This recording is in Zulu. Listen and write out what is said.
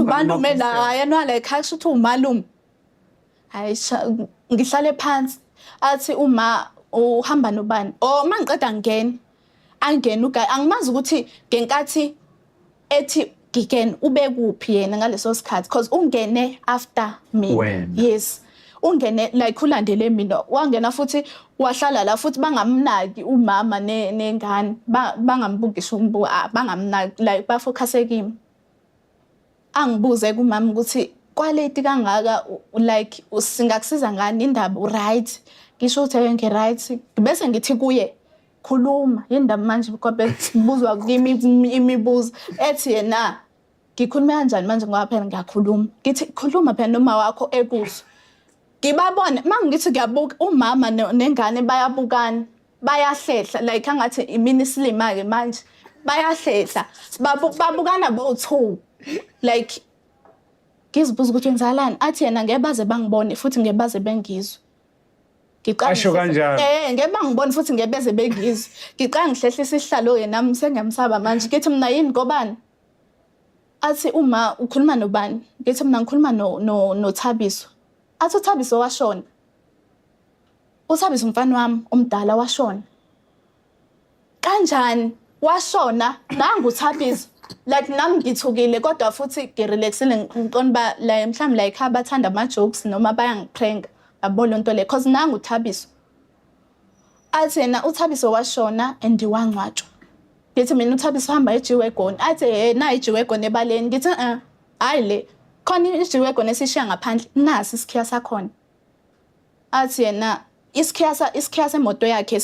Umalume la yena like akusho ukuthi umalume. Hayi ngihlale phansi athi uma uhamba nobani. Oh mangiqeda ngene. Angena uGayi angimazi ukuthi ngenkathi ethi ngigene ube kuphi yena ngaleso sikhathi because ungene after me. Yes. Ungene like ulandele mina wangena futhi wahlala la futhi bangamnaki umama nengane bangambugisha bangamnaki like bafocuse kimi. Angibuze kumama ukuthi quality kangaka like usingakusiza ngani indaba right ngisho ukuthi ngi right bese ngithi kuye khuluma indaba manje ngoba sibuzwa kimi imibuzo ethi yena ngikhuluma kanjani manje ngoba phela ngiyakhuluma ngithi khuluma phela noma wakho ekuzwa ngibabone mangithi ngiyabuka umama nengane bayabukana bayahlehla like angathi imini silima ke manje bayahlehla babukana bo2 like ngizibuza ukuthi ngizalani athi yena ngeke baze bangibone futhi ngeke baze bengizwe Asho kanjani ngeke bangibone futhi ngeke beze bengizwe ngiqanga ngihlehlisa isihlalo yena nami sengiyamsaba manje ngithi mina yini ngobani athi uma ukhuluma nobani ngithi mina ngikhuluma no Thabiso athi uThabiso washona uThabiso umfana wami omdala washona kanjani washona nangu uThabiso like nami ngithukile kodwa futhi ngirelaxile ngiqonba la mhlawumbe like abathanda ama jokes noma bayangiprank yabona into le because nangu uThabiso athi yena uThabiso washona and wangcwatshwa ngithi mina uThabiso hamba ejiwegoni athi na ejiwegoni ebaleni ngithi hayi le khona ijiwegoni esishiya ngaphandle nasi isikhiya sakhona athi yena isikhiya semoto yakhe